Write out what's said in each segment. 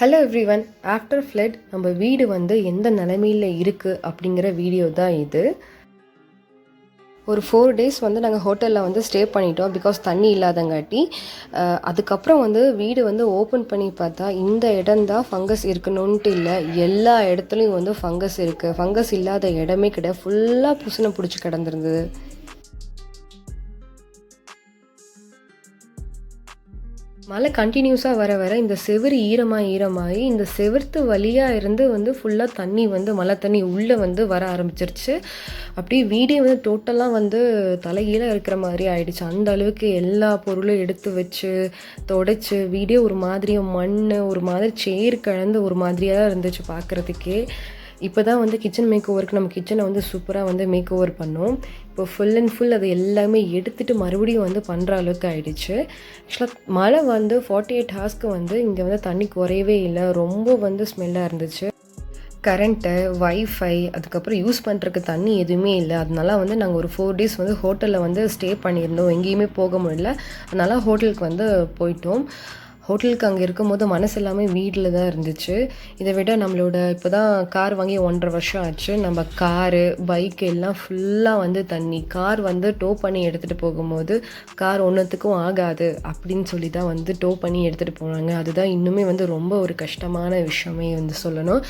Hello everyone. After flood நம்ம வீடு வந்து எந்த நிலைமையில் இருக்குது அப்படிங்கிற வீடியோ தான் இது. ஒரு 4 days வந்து நாங்கள் ஹோட்டலில் வந்து ஸ்டே பண்ணிட்டோம் பிகாஸ் தண்ணி இல்லாதங்காட்டி. அதுக்கப்புறம் வந்து வீடு வந்து ஓப்பன் பண்ணி பார்த்தா இந்த இடம்தான் ஃபங்கஸ் இருக்கணுன்ட்டு இல்லை, எல்லா இடத்துலையும் வந்து ஃபங்கஸ் இருக்குது. ஃபங்கஸ் இல்லாத இடமே கிடையாது, ஃபுல்லாக புசுனை பிடிச்சி கிடந்துருந்தது. மழை கண்டினியூஸாக வர வர இந்த செவுறு ஈரமாகி இந்த செவுர்த்து வழியாக இருந்து வந்து ஃபுல்லாக தண்ணி வந்து மழை தண்ணி உள்ளே வந்து வர ஆரம்பிச்சிருச்சு. அப்படியே வீடே வந்து டோட்டலாக வந்து தலைகீழாக இருக்கிற மாதிரி ஆயிடுச்சு. அந்த அளவுக்கு எல்லா பொருளும் எடுத்து வச்சு தொடச்சி வீடே ஒரு மாதிரியாக மண் ஒரு மாதிரி சேர் கலந்து ஒரு மாதிரியாக இருந்துச்சு பார்க்குறதுக்கே. இப்போ தான் வந்து கிச்சன் மேக் ஓவருக்கு நம்ம கிச்சனை வந்து சூப்பராக வந்து மேக் ஓவர் பண்ணோம். இப்போ ஃபுல் அண்ட் ஃபுல் அது எல்லாமே எடுத்துகிட்டு மறுபடியும் வந்து பண்ணுற அளவுக்கு ஆகிடுச்சு. ஆக்சுவலாக மழை வந்து 48 hours வந்து இங்கே வந்து தண்ணி குறையவே இல்லை, ரொம்ப வந்து ஸ்மெல்லாக இருந்துச்சு. கரண்ட்டு, வைஃபை, அதுக்கப்புறம் யூஸ் பண்ணுறதுக்கு தண்ணி எதுவுமே இல்லை. அதனால வந்து நாங்கள் ஒரு 4 days வந்து ஹோட்டலில் வந்து ஸ்டே பண்ணியிருந்தோம், எங்கேயுமே போக முடியல. அதனால் ஹோட்டலுக்கு வந்து போயிட்டோம். ஹோட்டலுக்கு அங்கே இருக்கும்போது மனசு எல்லாமே வீட்டில் தான் இருந்துச்சு. இதை விட நம்மளோட இப்போ தான் கார் வாங்கி 1.5 வருஷம் ஆச்சு. நம்ம காரு பைக் எல்லாம் ஃபுல்லாக வந்து தண்ணி. கார் வந்து டோ பண்ணி எடுத்துகிட்டு போகும்போது கார் ஒன்றுத்துக்கும் ஆகாது அப்படின்னு சொல்லி தான் வந்து டோ பண்ணி எடுத்துகிட்டு போனாங்க. அதுதான் இன்னுமே வந்து ரொம்ப ஒரு கஷ்டமான விஷயமே வந்து சொல்லணும்.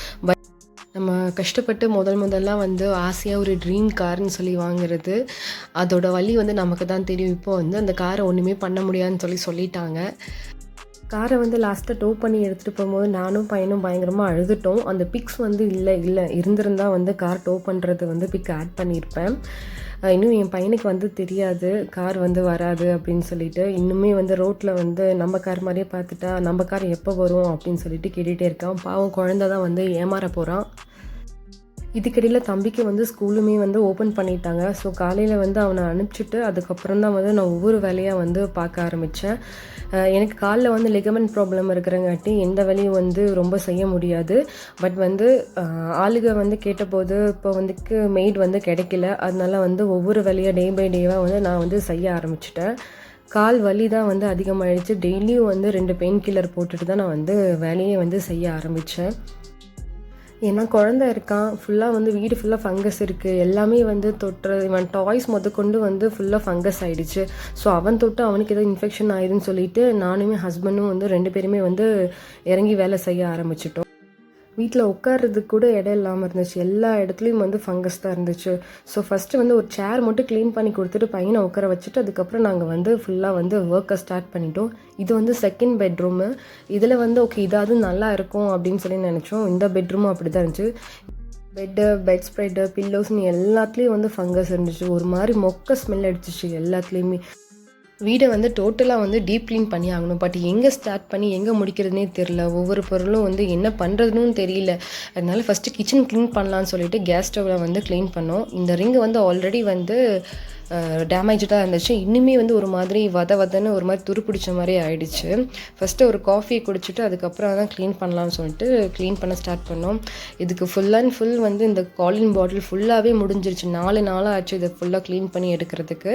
நம்ம கஷ்டப்பட்டு முதல்லாம் வந்து ஆசையாக ஒரு ட்ரீம் கார்னு சொல்லி வாங்குறது, அதோட வழி வந்து நமக்கு தான் தெரியும். இப்போ வந்து அந்த காரை ஒன்றுமே பண்ண முடியாதுன்னு சொல்லிட்டாங்க. காரை வந்து லாஸ்ட்டாக டோ பண்ணி எடுத்துகிட்டு போகும்போது நானும் பையனும் பயங்கரமாக அழுதுட்டோம். அந்த பிக்ஸ் வந்து இல்லை இருந்திருந்தால் வந்து கார் டோ பண்ணுறது வந்து பிக் ஆட் பண்ணியிருப்பேன். இன்னும் என் பையனுக்கு வந்து தெரியாது கார் வந்து வராது அப்படின்னு சொல்லிட்டு. இன்னுமே வந்து ரோட்டில் வந்து நம்ம கார் மாதிரியே பார்த்துட்டா நம்ம கார் எப்போ வரும் அப்படின்னு சொல்லிட்டு கேட்டுகிட்டே இருக்கான். பாவம் குழந்தை தான் வந்து ஏமாற போகிறான். இதுக்கிடையில் தம்பிக்கு வந்து ஸ்கூலுமே வந்து ஓப்பன் பண்ணிட்டாங்க. ஸோ காலையில் வந்து அவனை அனுப்பிச்சிட்டு அதுக்கப்புறம் தான் வந்து நான் ஒவ்வொரு வேலையாக வந்து பார்க்க ஆரம்பித்தேன். எனக்கு காலில் வந்து லிகமெண்ட் ப்ராப்ளம் இருக்கிறங்காட்டி எந்த வேலையும் வந்து ரொம்ப செய்ய முடியாது. பட் வந்து ஆளுக வந்து கேட்டபோது இப்போ வந்துக்கு மெய்ட் வந்து கிடைக்கல. அதனால வந்து ஒவ்வொரு வேலையாக டே பை டேவாக வந்து நான் வந்து செய்ய ஆரம்பிச்சிட்டேன். கால் வலி தான் வந்து அதிகமாகிடுச்சு. டெய்லியும் வந்து 2 பெயின் கில்லர் போட்டுட்டு தான் நான் வந்து வேலையை வந்து செய்ய ஆரம்பித்தேன். ஏன்னா குழந்த இருக்கான், ஃபுல்லாக வந்து வீடு ஃபுல்லாக ஃபங்கஸ் இருக்குது. எல்லாமே வந்து இவன் டாய்ஸ் கொண்டு வந்து ஃபுல்லாக ஃபங்கஸ் ஆகிடுச்சு. ஸோ அவன் தொட்டு அவனுக்கு ஏதோ இன்ஃபெக்ஷன் ஆயிடுன்னு சொல்லிட்டு நானுமே ஹஸ்பண்டும் வந்து 2 பேருமே வந்து இறங்கி வேலை செய்ய ஆரம்பிச்சிட்டோம். வீட்டில் உட்கார்றதுக்கு கூட இடம் இல்லாமல் இருந்துச்சு. எல்லா இடத்துலையும் வந்து ஃபங்கஸ் தான் இருந்துச்சு. ஸோ ஃபஸ்ட்டு வந்து ஒரு சேர் மட்டும் க்ளீன் பண்ணி கொடுத்துட்டு பையனை உட்கார வச்சுட்டு அதுக்கப்புறம் நாங்கள் வந்து ஃபுல்லாக வந்து ஒர்க்கை ஸ்டார்ட் பண்ணிட்டோம். இது வந்து 2nd பெட்ரூமு. இதில் வந்து ஓகே இதாவது நல்லா இருக்கும் அப்படின்னு சொல்லி நினச்சோம். இந்த பெட்ரூமும் அப்படி தான் இருந்துச்சு. பெட் ஸ்ப்ரெட்டு, பில்லோஸ்னு எல்லாத்துலேயும் வந்து ஃபங்கஸ் இருந்துச்சு. ஒரு மாதிரி மொக்க ஸ்மெல் அடிச்சிச்சு எல்லாத்துலேயுமே. வீடை வந்து டோட்டலாக வந்து டீப் க்ளீன் பண்ணி ஆகணும். பட் எங்கே ஸ்டார்ட் பண்ணி எங்கே முடிக்கிறதுனே தெரில. ஒவ்வொரு பொருளும் வந்து என்ன பண்ணுறதுன்னு தெரியல. அதனால ஃபஸ்ட்டு கிச்சன் க்ளீன் பண்ணலான்னு சொல்லிட்டு கேஸ் ஸ்டவ்வில் வந்து க்ளீன் பண்ணோம். இந்த ரிங்கு வந்து ஆல்ரெடி வந்து டேமேஜாக இருந்துச்சு. இன்னுமே வந்து ஒரு மாதிரி வதன்னு ஒரு மாதிரி துருப்பிடிச்ச மாதிரி ஆகிடுச்சு. ஃபஸ்ட்டு ஒரு காஃபி குடிச்சிட்டு அதுக்கப்புறம் தான் க்ளீன் பண்ணலாம்னு சொல்லிட்டு க்ளீன் பண்ண ஸ்டார்ட் பண்ணோம். இதுக்கு ஃபுல் அண்ட் ஃபுல் வந்து இந்த காலின் பாட்டில் ஃபுல்லாகவே முடிஞ்சிருச்சு. 4 நாளாக ஆச்சு இதை ஃபுல்லாக க்ளீன் பண்ணி எடுக்கிறதுக்கு.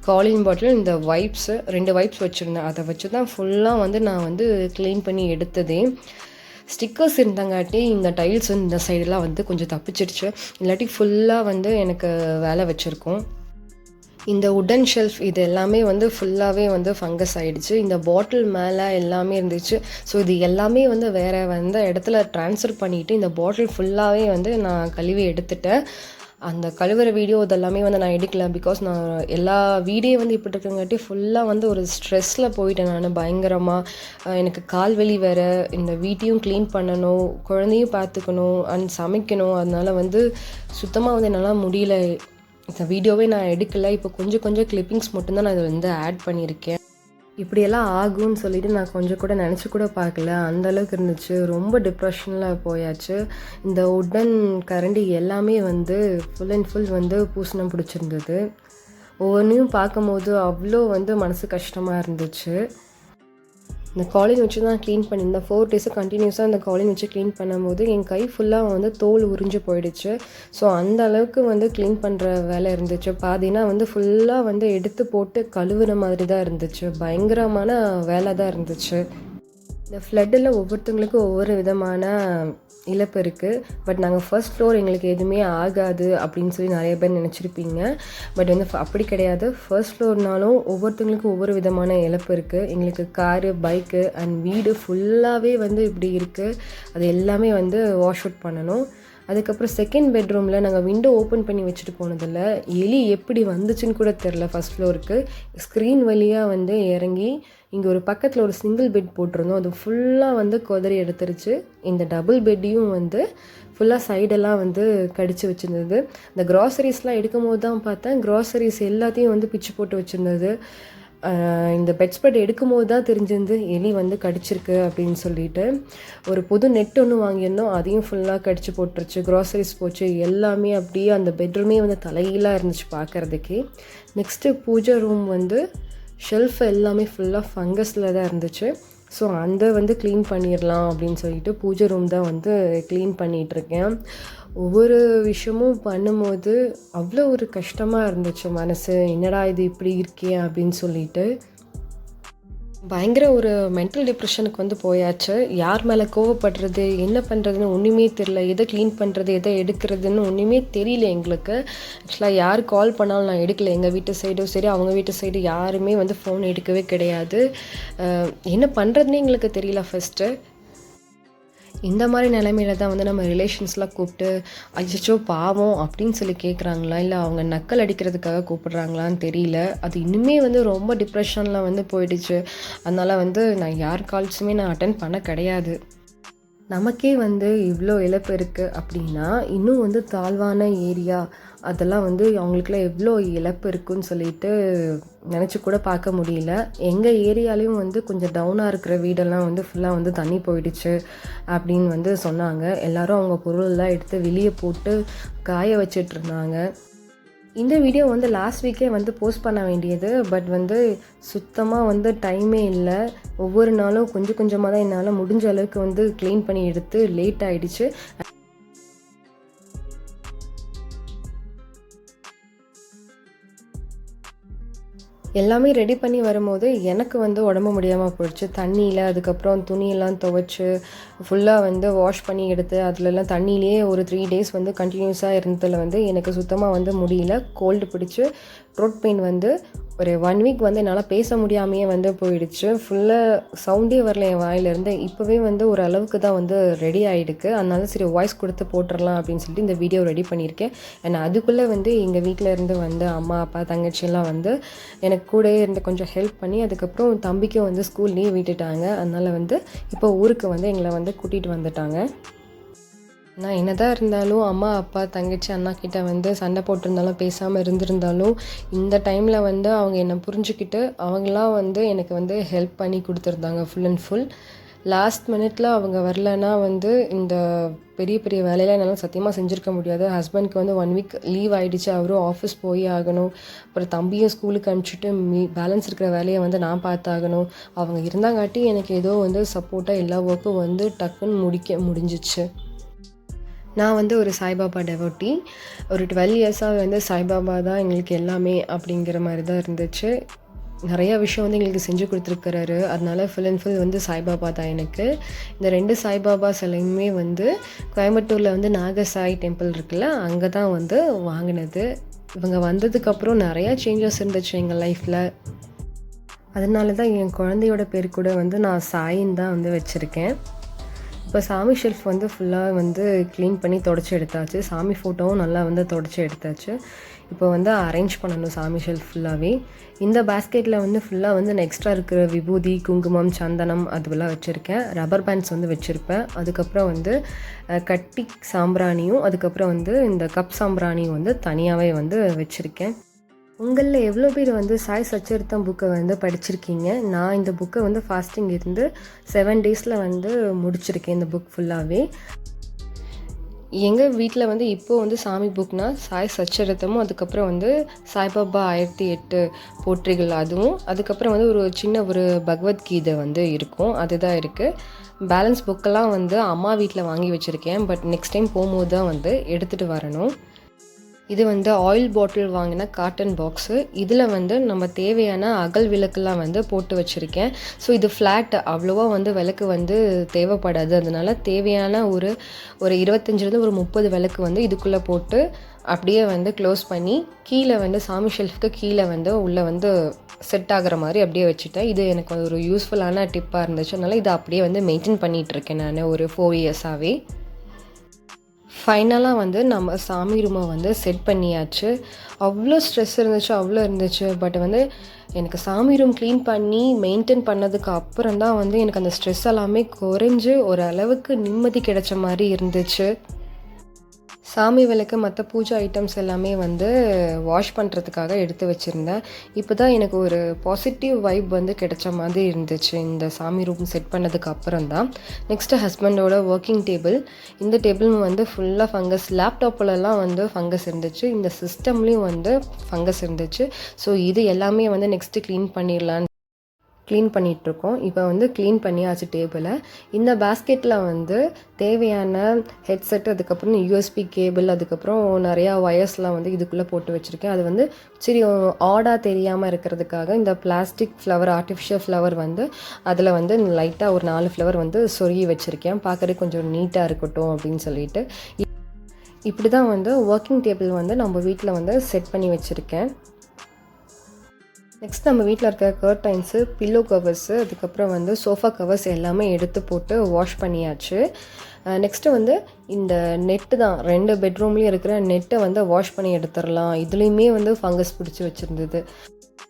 காலின் பாட்டில் இந்த வைப்ஸு 2 வைப்ஸ் வச்சுருந்தேன், அதை வச்சு தான் ஃபுல்லாக வந்து நான் வந்து க்ளீன் பண்ணி எடுத்ததே. ஸ்டிக்கர்ஸ் இருந்தங்காட்டி இந்த டைல்ஸ் இந்த சைடெலாம் வந்து கொஞ்சம் தப்பிச்சிடுச்சு. இல்லாட்டி ஃபுல்லாக வந்து எனக்கு வேலை வச்சுருக்கோம். இந்த உடன் ஷெல்ஃப் இது எல்லாமே வந்து ஃபுல்லாகவே வந்து ஃபங்கஸ் ஆகிடுச்சு. இந்த பாட்டில் மேலே எல்லாமே இருந்துச்சு. ஸோ இது எல்லாமே வந்து வேறு வந்து இடத்துல ட்ரான்ஸ்ஃபர் பண்ணிவிட்டு இந்த பாட்டில் ஃபுல்லாகவே வந்து நான் கழுவி எடுத்துட்டேன். அந்த கழுவுற வீடியோ இதெல்லாமே வந்து நான் எடுக்கல. பிகாஸ் நான் எல்லா வீடியோ வந்து இப்படி இருக்கங்காட்டி ஃபுல்லாக வந்து ஒரு ஸ்ட்ரெஸ்ஸில் போயிட்டேன் நான் பயங்கரமாக. எனக்கு கால் வலி வேறு, இந்த வீட்டையும் க்ளீன் பண்ணணும், குழந்தையும் பார்த்துக்கணும் அண்ட் சமைக்கணும். அதனால வந்து சுத்தமாக வந்து என்னால் முடியல. இந்த வீடியோவே நான் எடுக்கலை. இப்போ கொஞ்சம் கிளிப்பிங்ஸ் மட்டும்தான் நான் இதை வந்து ஆட் பண்ணியிருக்கேன். இப்படியெல்லாம் ஆகும்னு சொல்லிட்டு நான் கொஞ்சம் கூட நினச்சி கூட பார்க்கல. அந்தளவுக்கு இருந்துச்சு. ரொம்ப டிப்ரெஷனில் போயாச்சு. இந்த உடன் கரண்டி எல்லாமே வந்து ஃபுல் அண்ட் ஃபுல் வந்து பூசணம் பிடிச்சிருந்தது. ஒவ்வொன்றையும் பார்க்கும்போது அவ்வளோ வந்து மனசு கஷ்டமாக இருந்துச்சு. இந்த காலின் வச்சு தான் க்ளீன் பண்ணியிருந்தேன். 4 days கண்டினியூஸாக இந்த காலின் வச்சு க்ளீன் பண்ணும்போது என் கை ஃபுல்லாக வந்து தோல் உறிஞ்சு போயிடுச்சு. ஸோ அந்த அளவுக்கு வந்து க்ளீன் பண்ணுற வேலை இருந்துச்சு. பாதினா வந்து ஃபுல்லாக வந்து எடுத்து போட்டு கழுவுன மாதிரி தான் இருந்துச்சு. பயங்கரமான வேலை தான் இருந்துச்சு. இந்த ஃப்ளட்டில் ஒவ்வொருத்தவங்களுக்கும் ஒவ்வொரு விதமான இழப்பு இருக்குது. பட் நாங்கள் ஃபர்ஸ்ட் ஃப்ளோர் எங்களுக்கு எதுவுமே ஆகாது அப்படின்னு சொல்லி நிறைய பேர் நினச்சிருப்பீங்க. பட் வந்து அப்படி கிடையாது. ஃபர்ஸ்ட் ஃப்ளோர்னாலும் ஒவ்வொருத்தவங்களுக்கும் ஒவ்வொரு விதமான இழப்பு இருக்குது. எங்களுக்கு காரு, பைக்கு அண்ட் வீடு ஃபுல்லாகவே வந்து இப்படி இருக்குது. அது எல்லாமே வந்து வாஷ் அவுட் பண்ணணும். அதுக்கப்புறம் செகண்ட் பெட்ரூமில் நாங்கள் விண்டோ ஓப்பன் பண்ணி வச்சுட்டு போனதில்ல. எலி எப்படி வந்துச்சுன்னு கூட தெரில. ஃபஸ்ட் ஃப்ளோருக்கு ஸ்க்ரீன் வழியாக வந்து இறங்கி இங்கே ஒரு பக்கத்தில் ஒரு சிங்கிள் பெட் போட்டிருந்தோம். அது ஃபுல்லாக வந்து கொதறி எடுத்துருச்சு. இந்த டபுள் பெட்டையும் வந்து ஃபுல்லாக சைடெல்லாம் வந்து கடிச்சு வச்சுருந்தது. இந்த க்ராசரிஸ்லாம் எடுக்கும் போது தான் பார்த்தேன், க்ராசரிஸ் எல்லாத்தையும் வந்து பிச்சு போட்டு வச்சுருந்தது. இந்த பெட் ஸ்ப்ரெட் எடுக்கும்போது தான் தெரிஞ்சிருந்து எலி வந்து கடிச்சிருக்கு அப்படின்னு சொல்லிட்டு. ஒரு புது நெட் ஒன்று வாங்கியிருந்தோம், அதையும் ஃபுல்லாக கடிச்சு போட்டுருச்சு. க்ராசரிஸ் போச்சு, எல்லாமே அப்படியே அந்த பெட்ரூமே வந்து தலைகீழாக இருந்துச்சு பார்க்குறதுக்கே. நெக்ஸ்ட்டு பூஜை ரூம் வந்து ஷெல்ஃப் எல்லாமே ஃபுல்லாக ஃபங்கஸில் தான் இருந்துச்சு. ஸோ அந்த வந்து க்ளீன் பண்ணிடலாம் அப்படின்னு சொல்லிட்டு பூஜை ரூம் தான் வந்து க்ளீன் பண்ணிகிட்ருக்கேன். ஒவ்வொரு விஷயமும் பண்ணும்போது அவ்வளோ ஒரு கஷ்டமாக இருந்துச்சு மனசு. என்னடா இது இப்படி இருக்கே அப்படின்னு சொல்லிட்டு பயங்கர ஒரு மென்டல் டிப்ரெஷனுக்கு வந்து போயாச்சு. யார் மேலே கோவப்படுறது, என்ன பண்ணுறதுன்னு ஒன்றுமே தெரியல. எதை க்ளீன் பண்ணுறது, எதை எடுக்கிறதுன்னு ஒன்றுமே தெரியல எங்களுக்கு. ஆக்சுவலாக யார் கால் பண்ணாலும் நான் எடுக்கலை. எங்கள் வீட்டு சைடும் சரி, அவங்க வீட்டு சைடு யாருமே வந்து ஃபோன் எடுக்கவே கிடையாது. என்ன பண்ணுறதுன்னு எங்களுக்கு தெரியல ஃபஸ்ட்டு. இந்த மாதிரி நிலைமையில தான் வந்து நம்ம ரிலேஷன்ஸ்லாம் கூப்பிட்டு அச்சோ பாவம் அப்படின்னு சொல்லி கேட்குறாங்களா, இல்லை அவங்க நக்கல் அடிக்கிறதுக்காக கூப்பிடுறாங்களான்னு தெரியல. அது இன்னுமே வந்து ரொம்ப டிப்ரெஷனில் வந்து போயிடுச்சு. அதனால் வந்து நான் யார் கால்ஸுமே நான் அட்டென்ட் பண்ண கிடையாது. நமக்கே வந்து இவ்வளோ இழப்பு இருக்குது அப்படின்னா இன்னும் வந்து தாழ்வான ஏரியா அதெல்லாம் வந்து அவங்களுக்குலாம் எவ்வளோ இழப்பு இருக்குன்னு சொல்லிட்டு நினச்சி கூட பார்க்க முடியல. எங்கள் ஏரியாலையும் வந்து கொஞ்சம் டவுனாக இருக்கிற வீடெல்லாம் வந்து ஃபுல்லாக வந்து தண்ணி போயிடுச்சு அப்படின்னு வந்து சொன்னாங்க. எல்லோரும் அவங்க பொருளெல்லாம் எடுத்து வெளியே போட்டு காய வச்சிட்டு இருந்தாங்க. இந்த வீடியோ வந்து லாஸ்ட் வீக்கே வந்து போஸ்ட் பண்ண வேண்டியது. பட் வந்து சுத்தமாக வந்து டைமே இல்லை. ஒவ்வொரு நாளும் கொஞ்சம் கொஞ்சமாக தான் என்னால் முடிஞ்ச அளவுக்கு வந்து க்ளீன் பண்ணி எடுத்து லேட் ஆகிடுச்சு. எல்லாமே ரெடி பண்ணி வரும்போது எனக்கு வந்து உடம்பு முடியாமல் போயிடுச்சு. தண்ணியில் அதுக்கப்புறம் துணியெல்லாம் துவைச்சி ஃபுல்லாக வந்து வாஷ் பண்ணி எடுத்து அதிலெல்லாம் தண்ணியிலே ஒரு 3 days வந்து கண்டினியூஸாக இருந்ததில் வந்து எனக்கு சுத்தமாக வந்து முடியல. கோல்டு பிடிச்சி த்ரோட் பெயின் வந்து ஒரு 1 week வந்து என்னால் பேச முடியாமையே வந்து போயிடுச்சு. ஃபுல்லாக சவுண்டே வரல என் வாயிலேருந்து. இப்போவே வந்து ஒரு அளவுக்கு தான் வந்து ரெடி ஆகிடுக்கு. அதனால சரி வாய்ஸ் கொடுத்து போட்டுடலாம் அப்படின்னு சொல்லிட்டு இந்த வீடியோ ரெடி பண்ணியிருக்கேன். அண்ட் அதுக்குள்ளே வந்து எங்கள் வீட்டில் இருந்து வந்து அம்மா அப்பா தங்கச்சியெல்லாம் வந்து எனக்கு கூட இருந்து கொஞ்சம் ஹெல்ப் பண்ணி அதுக்கப்புறம் தம்பிக்கும் வந்து ஸ்கூல் லீவ் விட்டுட்டாங்க. அதனால் வந்து இப்போ ஊருக்கு வந்து எங்களை வந்து கூட்டிகிட்டு வந்துட்டாங்க. நான் என்ன தான் இருந்தாலும் அம்மா அப்பா தங்கச்சி அண்ணா கிட்டே வந்து சண்டை போட்டிருந்தாலும் பேசாமல் இருந்திருந்தாலும் இந்த டைமில் வந்து அவங்க என்னை புரிஞ்சுக்கிட்டு அவங்களாம் வந்து எனக்கு வந்து ஹெல்ப் பண்ணி கொடுத்துருந்தாங்க ஃபுல் அண்ட் ஃபுல். லாஸ்ட் மினிட்ல அவங்க வரலன்னா வந்து இந்த பெரிய பெரிய வேலையெல்லாம் என்னால் சத்தியமாக செஞ்சுருக்க முடியாது. ஹஸ்பண்ட்க்கு வந்து 1 week லீவ் ஆகிடுச்சு. அவரும் ஆஃபீஸ் போய் ஆகணும். அப்புறம் தம்பியும் ஸ்கூலுக்கு அனுப்பிச்சிட்டு பேலன்ஸ் இருக்கிற வேலையை வந்து நான் பார்த்தாகணும். அவங்க இருந்தாங்காட்டி எனக்கு ஏதோ வந்து சப்போர்ட்டாக எல்லா ஒர்க்கும் வந்து டக்குன்னு முடிஞ்சிச்சு. நான் வந்து ஒரு சாய்பாபா டெவோட்டி. ஒரு 12 yearsஆக வந்து சாய்பாபா தான் எங்களுக்கு எல்லாமே அப்படிங்கிற மாதிரி தான் இருந்துச்சு. நிறையா விஷயம் வந்து எங்களுக்கு செஞ்சு கொடுத்துருக்கிறாரு. அதனால ஃபுல் அண்ட் ஃபுல் வந்து சாய்பாபா தான் எனக்கு. இந்த 2 சாய்பாபா சிலையுமே வந்து கோயம்புத்தூரில் வந்து நாகசாய் டெம்பிள் இருக்குல்ல, அங்கே தான் வந்து வாங்கினது. இவங்க வந்ததுக்கப்புறம் நிறையா சேஞ்சஸ் இருந்துச்சு எங்கள் லைஃப்பில். அதனால தான் என் குழந்தையோட பேர் கூட வந்து நான் சாயின்னு தான் வந்து வச்சுருக்கேன். இப்போ சாமி ஷெல்ஃப் வந்து ஃபுல்லாக வந்து க்ளீன் பண்ணி தொடச்சி எடுத்தாச்சு. சாமி ஃபோட்டோவும் நல்லா வந்து தொடச்சி எடுத்தாச்சு. இப்போ வந்து அரேஞ்ச் பண்ணணும் சாமி ஷெல்ஃப் ஃபுல்லாகவே. இந்த பேஸ்கெட்டில் வந்து ஃபுல்லாக வந்து எக்ஸ்ட்ரா இருக்கிற விபூதி, குங்குமம், சந்தனம் அதுவெல்லாம் வச்சுருக்கேன். ரப்பர் பேண்ட்ஸ் வந்து வச்சுருப்பேன். அதுக்கப்புறம் வந்து கட்டி சாம்பிராணியும் அதுக்கப்புறம் வந்து இந்த கப் சாம்பிராணியும் வந்து தனியாகவே வந்து வச்சுருக்கேன். உங்களில் எவ்வளோ பேர் வந்து சாய் சச்சரித்தம் புக்கை வந்து படிச்சிருக்கீங்க? நான் இந்த புக்கை வந்து ஃபாஸ்டிங் இருந்து 7 daysல வந்து முடிச்சிருக்கேன் இந்த புக் ஃபுல்லாகவே. எங்கள் வீட்டில் வந்து இப்போது வந்து சாமி புக்னா சாய் சச்சரித்தமும் அதுக்கப்புறம் வந்து சாய்பாபா 1008 போற்றிகள் அதுவும் அதுக்கப்புறம் வந்து ஒரு சின்ன ஒரு பகவத்கீதை வந்து இருக்கும். அதுதான் இருக்குது. பேலன்ஸ் புக்கெல்லாம் வந்து அம்மா வீட்டில் வாங்கி வச்சுருக்கேன். பட் நெக்ஸ்ட் டைம் போகும்போது தான் வந்து எடுத்துகிட்டு வரணும். இது வந்து ஆயில் பாட்டில் வாங்கின காட்டன் பாக்ஸு. இதில் வந்து நம்ம தேவையான அகல் விளக்குலாம் வந்து போட்டு வச்சுருக்கேன். ஸோ இது ஃப்ளாட், அவ்வளோவா வந்து விளக்கு வந்து தேவைப்படாது. அதனால தேவையான ஒரு 25லேருந்து ஒரு 30 விளக்கு வந்து இதுக்குள்ளே போட்டு அப்படியே வந்து க்ளோஸ் பண்ணி கீழே வந்து சாமி ஷெல்ஃப்க்கு கீழே வந்து உள்ளே வந்து செட் ஆகிற மாதிரி அப்படியே வச்சுட்டேன். இது எனக்கு ஒரு யூஸ்ஃபுல்லான டிப்பாக இருந்துச்சு. அதனால் இதை அப்படியே வந்து மெயின்டைன் பண்ணிகிட்ருக்கேன் நான் ஒரு 4 இயர்ஸாகவே. ஃபைனலாக வந்து நம்ம சாமி ரூமை வந்து செட் பண்ணியாச்சு. அவ்வளோ ஸ்ட்ரெஸ் இருந்துச்சு. பட் வந்து எனக்கு சாமி ரூம் க்ளீன் பண்ணி மெயின்டைன் பண்ணதுக்கு அப்புறம் தான் வந்து எனக்கு அந்த ஸ்ட்ரெஸ் எல்லாமே குறைஞ்சு ஒரு அளவுக்கு நிம்மதி கிடைச்ச மாதிரி இருந்துச்சு. சாமி விளக்கு மற்ற பூஜை ஐட்டம்ஸ் எல்லாமே வந்து வாஷ் பண்ணுறதுக்காக எடுத்து வச்சுருந்தேன். இப்போ தான் எனக்கு ஒரு பாசிட்டிவ் வைப் வந்து கிடைச்ச மாதிரி இருந்துச்சு இந்த சாமி ரூம் செட் பண்ணதுக்கு அப்புறம் தான். நெக்ஸ்ட்டு ஹஸ்பண்டோட ஒர்க்கிங் டேபிள். இந்த டேபிள் வந்து ஃபுல்லாக ஃபங்கஸ், லேப்டாப்லலாம் வந்து ஃபங்கஸ் இருந்துச்சு, இந்த சிஸ்டம்லேயும் வந்து ஃபங்கஸ் இருந்துச்சு. ஸோ இது எல்லாமே வந்து நெக்ஸ்ட்டு க்ளீன் பண்ணிகிட்ருக்கோம். இப்போ வந்து க்ளீன் பண்ணியாச்சு டேபிளை. இந்த பேஸ்கெட்டில் வந்து தேவையான ஹெட்செட், அதுக்கப்புறம் யூஎஸ்பி கேபிள், அதுக்கப்புறம் நிறையா ஒயர்ஸ்லாம் வந்து இதுக்குள்ளே போட்டு வச்சுருக்கேன். அது வந்து சரி ஆடாக தெரியாமல் இருக்கிறதுக்காக இந்த பிளாஸ்டிக் ஃப்ளவர், ஆர்டிஃபிஷியல் ஃப்ளவர் வந்து அதில் வந்து லைட்டாக ஒரு 4 ஃப்ளவர் வந்து சொருகி வச்சுருக்கேன், பார்க்குறதுக்கு கொஞ்சம் நீட்டாக இருக்கட்டும் அப்படின்னு சொல்லிட்டு. இப்படி தான் வந்து ஒர்க்கிங் டேபிள் வந்து நம்ம வீட்டில் வந்து செட் பண்ணி வச்சுருக்கேன். நெக்ஸ்ட் நம்ம வீட்டில் இருக்க கர்டைன்ஸு, பில்லோ கவர்ஸு, அதுக்கப்புறம் வந்து சோஃபா கவர்ஸ் எல்லாமே எடுத்து போட்டு வாஷ் பண்ணியாச்சு. நெக்ஸ்ட்டு வந்து இந்த நெட்டு தான், 2 பெட்ரூம்லேயும் இருக்கிற நெட்டை வந்து வாஷ் பண்ணி எடுத்துடலாம். இதுலேயுமே வந்து ஃபங்கஸ் பிடிச்சி வச்சுருந்தது.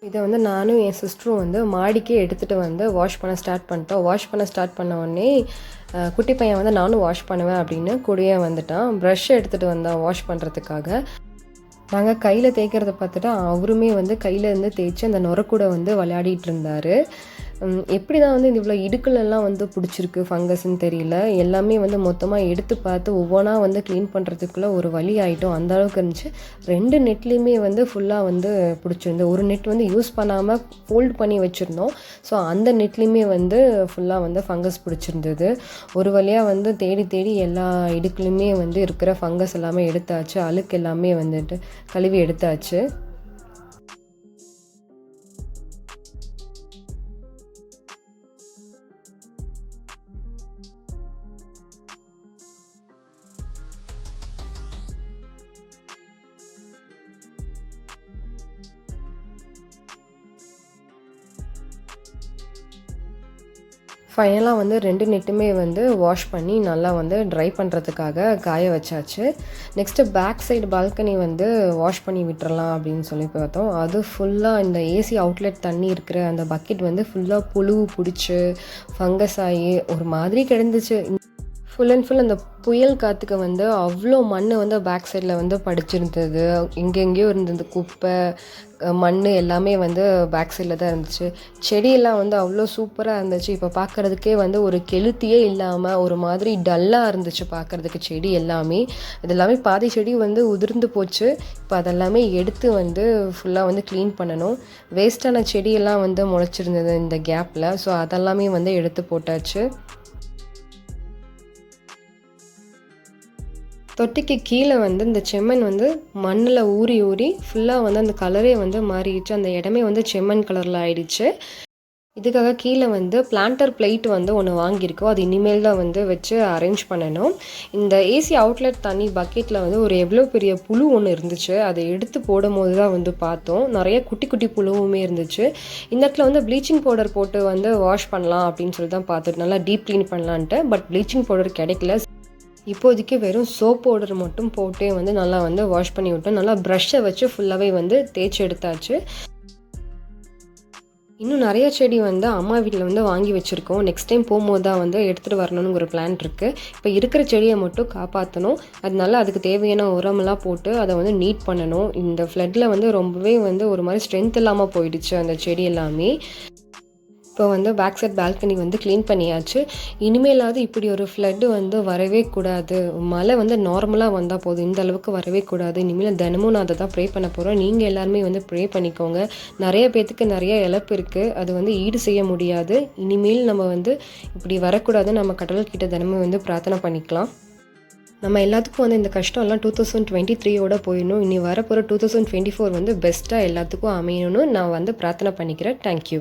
இதை வந்து நானும் என் சிஸ்டரும் வந்து மாடிக்கே எடுத்துகிட்டு வந்து வாஷ் பண்ண ஸ்டார்ட் பண்ணிட்டோம். வாஷ் பண்ண ஸ்டார்ட் பண்ண உடனே குட்டி பையன் வந்து நானும் வாஷ் பண்ணுவேன் அப்படின்னு கூடயே வந்துட்டான். ப்ரஷ் எடுத்துகிட்டு வந்தான் வாஷ் பண்ணுறதுக்காக. நாங்கள் கையில் தேய்க்கிறத பார்த்துட்டு அவருமே வந்து கையில் இருந்து தேய்ச்சி அந்த நுரக்கூட வந்து விளையாடிட்டு இருந்தார். எப்படி தான் வந்து இவ்வளோ இடுக்கலெல்லாம் வந்து பிடிச்சிருக்கு ஃபங்கஸ்ன்னு தெரியல. எல்லாமே வந்து மொத்தமாக எடுத்து பார்த்து ஒவ்வொன்றா வந்து க்ளீன் பண்ணுறதுக்குள்ளே ஒரு வழி ஆகிட்டோம். அந்த அளவுக்கு இருந்துச்சு. 2 நெட்லேயுமே வந்து ஃபுல்லாக வந்து பிடிச்சிருந்து. ஒரு நெட் வந்து யூஸ் பண்ணாமல் ஃபோல்ட் பண்ணி வச்சுருந்தோம். ஸோ அந்த நெட்லேயுமே வந்து ஃபுல்லாக வந்து ஃபங்கஸ் பிடிச்சிருந்தது. ஒரு வழியாக வந்து தேடி தேடி எல்லா இடுக்குலையுமே வந்து இருக்கிற ஃபங்கஸ் எல்லாமே எடுத்தாச்சு. அழுக்கு எல்லாமே வந்துட்டு கழுவி எடுத்தாச்சு. ஃபைனலாக வந்து 2 நெட்டுமே வந்து வாஷ் பண்ணி நல்லா வந்து ட்ரை பண்ணுறதுக்காக காய வச்சாச்சு. நெக்ஸ்ட்டு பேக் சைடு பால்கனி வந்து வாஷ் பண்ணி விட்டுறலாம் அப்படின்னு சொல்லி பார்த்தோம். அது ஃபுல்லாக இந்த ஏசி அவுட்லெட் தண்ணி இருக்கிற அந்த பக்கெட் வந்து ஃபுல்லாக புழு பிடிச்சி ஃபங்கஸ் ஆகி ஒரு மாதிரி கிடந்துச்சு. ஃபுல் அண்ட் ஃபுல் அந்த புயல் காற்றுக்கு வந்து அவ்வளோ மண் வந்து பேக் சைடில் வந்து படிச்சிருந்தது. எங்கெங்கேயோ இருந்தது குப்பை, மண் எல்லாமே வந்து பேக் சைடில் தான் இருந்துச்சு. செடியெல்லாம் வந்து அவ்வளோ சூப்பராக இருந்துச்சு. இப்போ பார்க்குறதுக்கே வந்து ஒரு கெளுத்தியே இல்லாமல் ஒரு மாதிரி டல்லாக இருந்துச்சு பார்க்குறதுக்கு செடி எல்லாமே. இது எல்லாமே பாதி செடி வந்து உதிர்ந்து போச்சு. இப்போ அதெல்லாமே எடுத்து வந்து ஃபுல்லாக வந்து க்ளீன் பண்ணணும். வேஸ்ட்டான செடியெல்லாம் வந்து முளைச்சிருந்தது இந்த கேப்பில். ஸோ அதெல்லாமே வந்து எடுத்து போட்டாச்சு. தொட்டிக்கு கீழே வந்து இந்த செம்மண் வந்து மண்ணில் ஊறி ஃபுல்லாக வந்து அந்த கலரே வந்து மாறிடுச்சு. அந்த இடமே வந்து செம்மண் கலரில் ஆயிடுச்சு. இதுக்காக கீழே வந்து பிளான்டர் பிளேட் வந்து ஒன்று வாங்கியிருக்கோம். அது இனிமேல் தான் வந்து வச்சு அரேஞ்ச் பண்ணணும். இந்த ஏசி அவுட்லெட் தண்ணி பக்கெட்டில் வந்து ஒரு எவ்வளோ பெரிய புழு ஒன்று இருந்துச்சு. அதை எடுத்து போடும் போது தான் வந்து பார்த்தோம். நிறைய குட்டி குட்டி புழுவுமே இருந்துச்சு. இந்த இடத்துல வந்து ப்ளீச்சிங் பவுடர் போட்டு வந்து வாஷ் பண்ணலாம் அப்படின்னு சொல்லி தான் பார்த்துட்டு நல்லா டீப் க்ளீன் பண்ணலான்ட்டு. பட் ப்ளீச்சிங் பவுடர் கிடைக்கல. இப்போதைக்கு வெறும் சோப் பவுடர் மட்டும் போட்டே வந்து நல்லா வந்து வாஷ் பண்ணி விட்டோம். நல்லா ப்ரஷ்ஷை வச்சு ஃபுல்லாகவே வந்து தேய்ச்சி எடுத்தாச்சு. இன்னும் நிறைய செடி வந்து அம்மா வீட்டில் வந்து வாங்கி வச்சுருக்கோம். நெக்ஸ்ட் டைம் போகும்போது தான் வந்து எடுத்துகிட்டு வரணும்னு ஒரு பிளான் இருக்குது. இப்போ இருக்கிற செடியை மட்டும் காப்பாற்றணும். அதனால அதுக்கு தேவையான உரமெல்லாம் போட்டு அதை வந்து நீட் பண்ணணும். இந்த ஃப்ளட்டில் வந்து ரொம்பவே வந்து ஒரு மாதிரி ஸ்ட்ரென்த் இல்லாமல் போயிடுச்சு அந்த செடி எல்லாமே. இப்போ வந்து பேக் சைட் பால்கனி வந்து க்ளீன் பண்ணியாச்சு. இனிமேலாவது இப்படி ஒரு ஃப்ளட்டு வந்து வரவே கூடாது. மழை வந்து நார்மலாக வந்தால் போதும், இந்த அளவுக்கு வரவே கூடாது. இனிமேல் தினமும் நான் அதை தான் ப்ரே பண்ண போகிறேன். நீங்கள் எல்லாருமே வந்து ப்ரே பண்ணிக்கோங்க. நிறைய பேர்த்துக்கு நிறைய இழப்பு இருக்குது, அது வந்து ஈடு செய்ய முடியாது. இனிமேல் நம்ம வந்து இப்படி வரக்கூடாது, நம்ம கடவுள்கிட்ட தினமும் வந்து பிரார்த்தனை பண்ணிக்கலாம். நம்ம எல்லாத்துக்கும் வந்து இந்த கஷ்டம்லாம் 2023யோட போயிடணும். இனி வரப்போகிற 2024 வந்து பெஸ்ட்டாக எல்லாத்துக்கும் அமையணும்னு நான் வந்து பிரார்த்தனை பண்ணிக்கிறேன். தேங்க்யூ.